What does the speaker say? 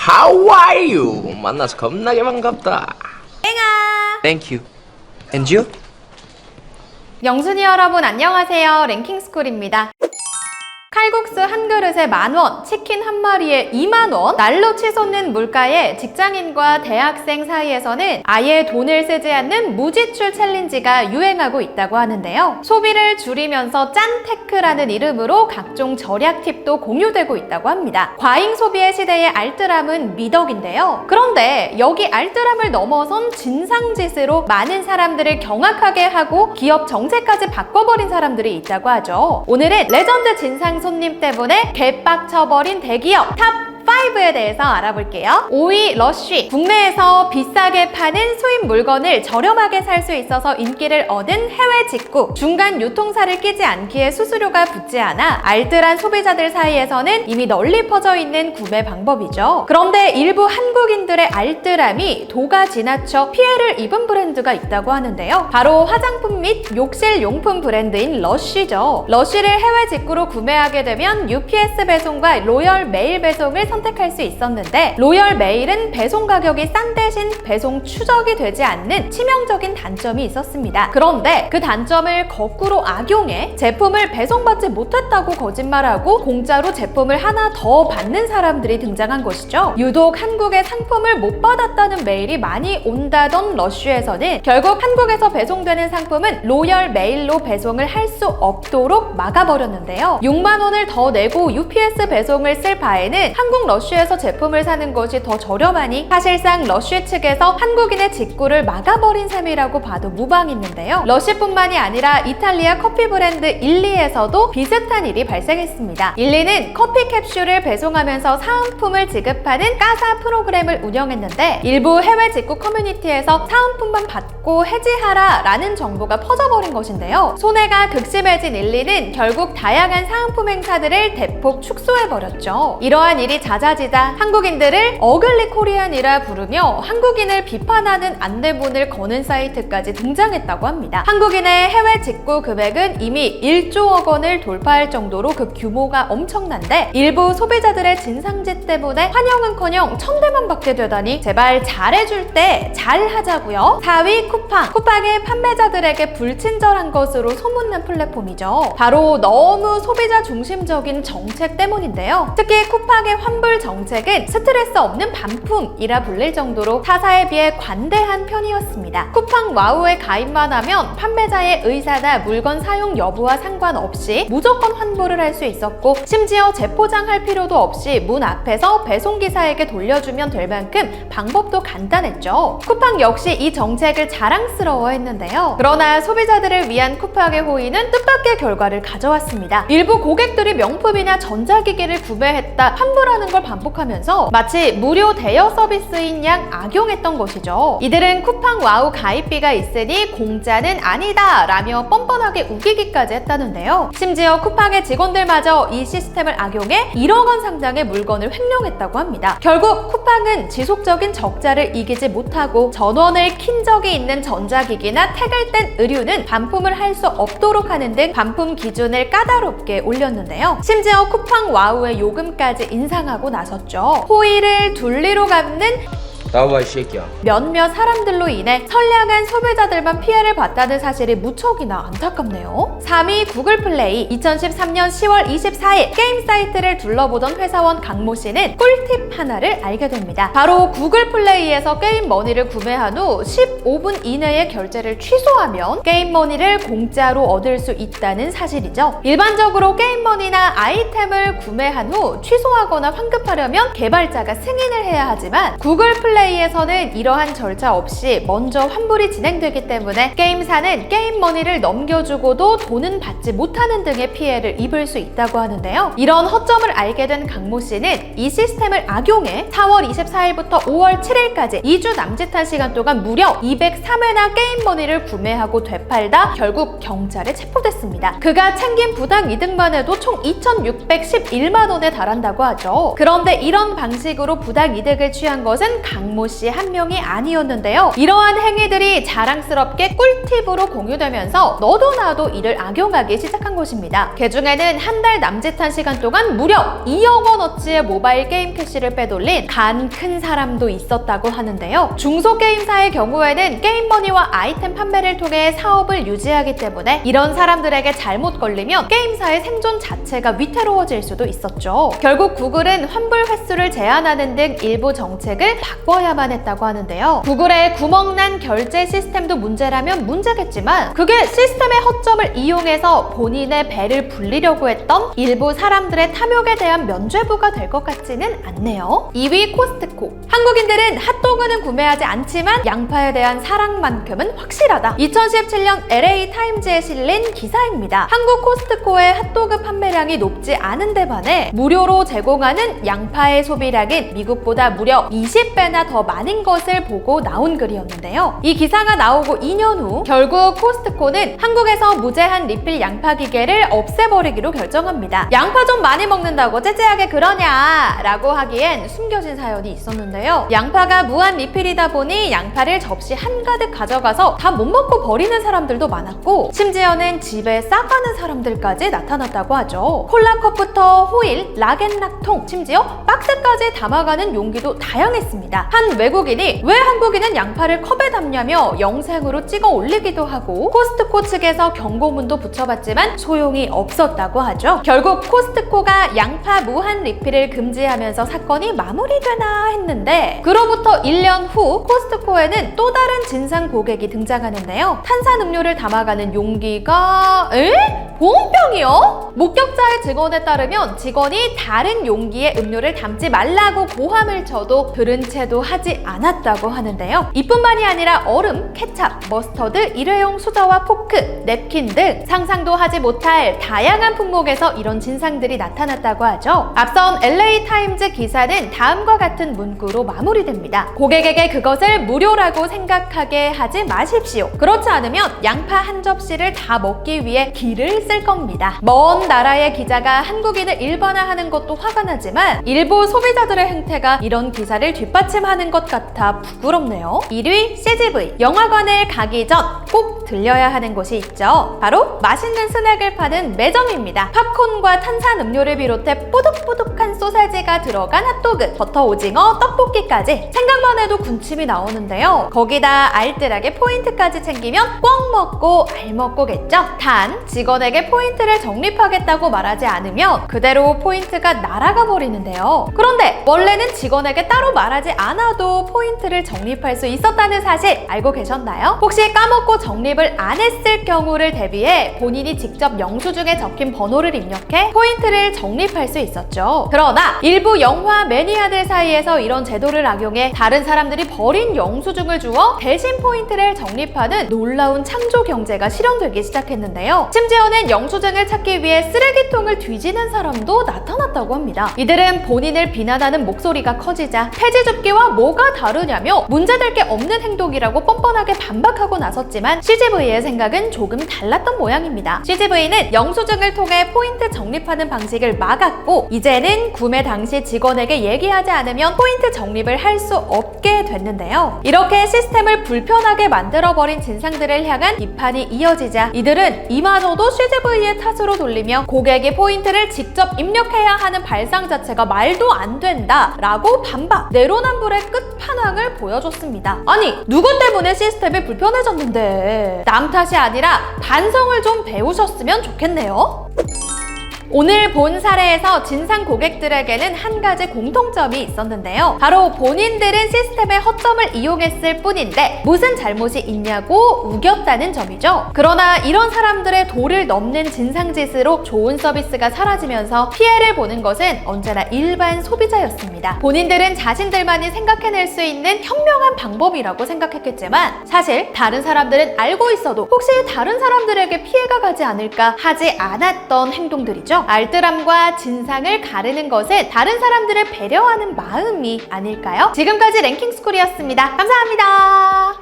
How are you? 만나서 겁나게 반갑다. 땡아. Thank you. And you? 영순이 여러분 안녕하세요. 랭킹스쿨입니다. 칼국수 한 그릇에 10,000원, 치킨 한 마리에 20,000원, 날로 치솟는 물가에 직장인과 대학생 사이에서는 아예 돈을 쓰지 않는 무지출 챌린지가 유행하고 있다고 하는데요. 소비를 줄이면서 짠테크라는 이름으로 각종 절약 팁도 공유되고 있다고 합니다. 과잉 소비의 시대의 알뜰함은 미덕인데요. 그런데 여기 알뜰함을 넘어선 진상짓으로 많은 사람들을 경악하게 하고 기업 정체까지 바꿔버린 사람들이 있다고 하죠. 오늘은 레전드 진상 손님 때문에 개빡쳐버린 대기업 탑 5에 대해서 알아볼게요. 5위 러쉬. 국내에서 비싸게 파는 수입 물건을 저렴하게 살 수 있어서 인기를 얻은 해외 직구. 중간 유통사를 끼지 않기에 수수료가 붙지 않아 알뜰한 소비자들 사이에서는 이미 널리 퍼져 있는 구매 방법이죠. 그런데 일부 한국인들의 알뜰함이 도가 지나쳐 피해를 입은 브랜드가 있다고 하는데요. 바로 화장품 및 욕실 용품 브랜드인 러쉬죠. 러쉬를 해외 직구로 구매하게 되면 UPS 배송과 로열 메일 배송을 선택할 수 있었는데 로열 메일은 배송 가격이 싼 대신 배송 추적이 되지 않는 치명적인 단점이 있었습니다. 그런데 그 단점을 거꾸로 악용해 제품을 배송받지 못했다고 거짓말하고 공짜로 제품을 하나 더 받는 사람들이 등장한 것이죠. 유독 한국에 상품을 못 받았다는 메일이 많이 온다던 러쉬에서는 결국 한국에서 배송되는 상품은 로열 메일로 배송을 할 수 없도록 막아버렸는데요. 6만 원을 더 내고 UPS 배송을 쓸 바에는 한국 러쉬에서 제품을 사는 것이 더 저렴하니 사실상 러쉬 측에서 한국인의 직구를 막아버린 셈이라고 봐도 무방했는데요. 러쉬뿐만이 아니라 이탈리아 커피 브랜드 일리에서도 비슷한 일이 발생했습니다. 일리는 커피 캡슐을 배송하면서 사은품을 지급하는 까사 프로그램을 운영했는데 일부 해외 직구 커뮤니티에서 사은품만 받고 해지하라 라는 정보가 퍼져버린 것인데요. 손해가 극심해진 일리는 결국 다양한 사은품 행사들을 대폭 축소해버렸죠. 이러한 일이 잦아지자 한국인들을 어글리 코리안이라 부르며 한국인을 비판하는 안내문을 거는 사이트까지 등장했다고 합니다. 한국인의 해외 직구 금액은 이미 1조억 원을 돌파할 정도로 그 규모가 엄청난데 일부 소비자들의 진상짓 때문에 환영은커녕 천대만 받게 되다니 제발 잘해줄 때 잘하자고요. 4위 쿠팡. 쿠팡은 판매자들에게 불친절한 것으로 소문난 플랫폼이죠. 바로 너무 소비자 중심적인 정책 때문인데요. 특히 쿠팡의 환불 정책은 스트레스 없는 반품이라 불릴 정도로 타사에 비해 관대한 편이었습니다. 쿠팡 와우에 가입만 하면 판매자의 의사나 물건 사용 여부와 상관없이 무조건 환불을 할 수 있었고 심지어 재포장할 필요도 없이 문 앞에서 배송기사에게 돌려주면 될 만큼 방법도 간단했죠. 쿠팡 역시 이 정책을 자랑스러워했는데요. 그러나 소비자들을 위한 쿠팡의 호의는 뜻밖의 결과를 가져왔습니다. 일부 고객들이 명품이나 전자기기를 구매했다 환불하는 걸 반복하면서 마치 무료 대여 서비스인 양 악용했던 것이죠. 이들은 쿠팡 와우 가입비가 있으니 공짜는 아니다 라며 뻔뻔하게 우기기까지 했다는데요. 심지어 쿠팡의 직원들마저 이 시스템을 악용해 1억 원 상당의 물건을 횡령했다고 합니다. 결국 쿠팡은 지속적인 적자를 이기지 못하고 전원을 킨 적이 있는 전자기기나 택을 뗀 의류는 반품을 할 수 없도록 하는 등 반품 기준을 까다롭게 올렸는데요. 심지어 쿠팡 와우의 요금까지 인상하고 나섰죠. 호의를 둘리로 갚는 나와봐 이 새끼야. 몇몇 사람들로 인해 선량한 소비자들만 피해를 봤다는 사실이 무척이나 안타깝네요. 3위 구글 플레이. 2013년 10월 24일 게임 사이트를 둘러보던 회사원 강모 씨는 꿀팁 하나를 알게 됩니다. 바로 구글 플레이에서 게임 머니를 구매한 후 15분 이내에 결제를 취소하면 게임 머니를 공짜로 얻을 수 있다는 사실이죠. 일반적으로 게임 머니나 아이템을 구매한 후 취소하거나 환급하려면 개발자가 승인을 해야 하지만 구글 플레이에서는 이러한 절차 없이 먼저 환불이 진행되기 때문에 게임사는 게임 머니를 넘겨주고도 돈은 받지 못하는 등의 피해를 입을 수 있다고 하는데요. 이런 허점을 알게 된 강모 씨는 이 시스템을 악용해 4월 24일부터 5월 7일까지 2주 남짓한 시간 동안 무려 203회나 게임 머니를 구매하고 되팔다 결국 경찰에 체포됐습니다. 그가 챙긴 부당 이득만 해도 총 2,611만 원에 달한다고 하죠. 그런데 이런 방식으로 부당 이득을 취한 것은 강모 장모 씨 한 명이 아니었는데요. 이러한 행위들이 자랑스럽게 꿀팁으로 공유되면서 너도 나도 이를 악용하기 시작한 것입니다. 그중에는 한 달 남짓한 시간 동안 무려 2억 원어치의 모바일 게임 캐시를 빼돌린 간 큰 사람도 있었다고 하는데요. 중소게임사의 경우에는 게임머니와 아이템 판매를 통해 사업을 유지하기 때문에 이런 사람들에게 잘못 걸리면 게임사의 생존 자체가 위태로워질 수도 있었죠. 결국 구글은 환불 횟수를 제한하는 등 일부 정책을 바꿔야만 했다고 하는데요. 구글의 구멍난 결제 시스템도 문제라면 문제겠지만 그게 시스템의 허점을 이용해서 본인의 배를 불리려고 했던 일부 사람들의 탐욕에 대한 면죄부가 될 것 같지는 않네요. 2위 코스트코. 한국인들은 핫도그는 구매하지 않지만 양파에 대한 사랑만큼은 확실하다. 2017년 LA 타임즈에 실린 기사입니다. 한국 코스트코의 핫도그 판매량이 높지 않은 데 반해 무료로 제공하는 양파의 소비량은 미국보다 무려 20배나 더 많은 것을 보고 나온 글이었는데요. 이 기사가 나오고 2년 후 결국 코스트코는 한국에서 무제한 리필 양파 기계를 없애버리기로 결정합니다. 양파 좀 많이 먹는다고 째째하게 그러냐 라고 하기엔 숨겨진 사연이 있었는데요. 양파가 무한 리필이다 보니 양파를 접시 한가득 가져가서 다 못 먹고 버리는 사람들도 많았고 심지어는 집에 싸가는 사람들까지 나타났다고 하죠. 콜라컵부터 호일, 락앤락통, 심지어 박스까지 담아가는 용기도 다양했습니다. 한 외국인이 왜 한국인은 양파를 컵에 담냐며 영상으로 찍어 올리기도 하고 코스트코 측에서 경고문도 붙여봤지만 소용이 없었다고 하죠. 결국 코스트코가 양파 무한 리필을 금지하면서 사건이 마무리되나 했는데 그로부터 1년 후 코스트코에는 또 다른 진상 고객이 등장하는데요. 탄산음료를 담아가는 용기가 보온병이요? 목격자의 증언에 따르면 직원이 다른 용기에 음료를 담지 말라고 고함을 쳐도 들은 채도 하지 않았다고 하는데요. 이뿐만이 아니라 얼음, 케찹, 머스터드, 일회용 수저와 포크, 냅킨 등 상상도 하지 못할 다양한 품목에서 이런 진상들이 나타났다고 하죠. 앞선 LA 타임즈 기사는 다음과 같은 문구로 마무리됩니다. 고객에게 그것을 무료라고 생각하게 하지 마십시오. 그렇지 않으면 양파 한 접시를 다 먹기 위해 기를 쓸 겁니다. 먼 나라의 기자가 한국인을 일반화하는 것도 화가 나지만 일부 소비자들의 행태가 이런 기사를 뒷받침하는 것 같아 부끄럽네요. 1위 CGV. 영화관을 가기 전 꼭 들려야 하는 곳이 있죠. 바로 맛있는 스낵을 파는 매점입니다. 팝콘과 탄산음료를 비롯해 뽀득뽀득한 소세지가 들어간 핫도그, 버터 오징어, 떡볶이까지 생각만 해도 군침이 나오는데요. 거기다 알뜰하게 포인트까지 챙기면 꽉 먹고 알 먹고겠죠. 단 직원에게 포인트를 적립하겠다고 말하지 않으면 그대로 포인트가 날아가 버리는데요. 그런데 원래는 직원에게 따로 말하지 않아도 포인트를 적립할 수 있었다는 사실 알고 계셨나요? 혹시 까먹고 적립을 안 했을 경우를 대비해 본인이 직접 영수증에 적힌 번호를 입력해 포인트를 적립할 수 있었죠. 그러나 일부 영화 매니아들 사이에서 이런 제도를 악용해 다른 사람들이 버린 영수증을 주어 대신 포인트를 적립하는 놀라운 창조 경제가 실현되기 시작했는데요. 심지어는 영수증을 찾기 위해 쓰레기통을 뒤지는 사람도 나타났다고 합니다. 이들은 본인을 비난하는 목소리가 커지자 폐지 줍기와 뭐가 다르냐며 문제될 게 없는 행동이라고 뻔뻔하게 반박하고 나섰지만 CGV의 생각은 조금 달랐던 모양입니다. CGV는 영수증을 통해 포인트 적립하는 방식을 막았고 이제는 구매 당시 직원에게 얘기하지 않으면 포인트 적립을 할 수 없게 됐는데요. 이렇게 시스템을 불편하게 만들어버린 진상들을 향한 비판이 이어지자 이들은 이마저도 CGV의 탓으로 돌리며 고객이 포인트를 직접 입력해야 하는 발상 자체가 말도 안 된다 라고 반박, 내로남불의 끝판왕을 보여줬습니다. 아니 누구 때문에 시스템이 불편해졌는데 남 탓이 아니라 반성을 좀 배우셨으면 좋겠네요. 오늘 본 사례에서 진상 고객들에게는 한 가지 공통점이 있었는데요. 바로 본인들은 시스템의 허점을 이용했을 뿐인데 무슨 잘못이 있냐고 우겼다는 점이죠. 그러나 이런 사람들의 도를 넘는 진상짓으로 좋은 서비스가 사라지면서 피해를 보는 것은 언제나 일반 소비자였습니다. 본인들은 자신들만이 생각해낼 수 있는 현명한 방법이라고 생각했겠지만 사실 다른 사람들은 알고 있어도 혹시 다른 사람들에게 피해가 가지 않을까 하지 않았던 행동들이죠. 알뜰함과 진상을 가르는 것은 다른 사람들을 배려하는 마음이 아닐까요? 지금까지 랭킹스쿨이었습니다. 감사합니다.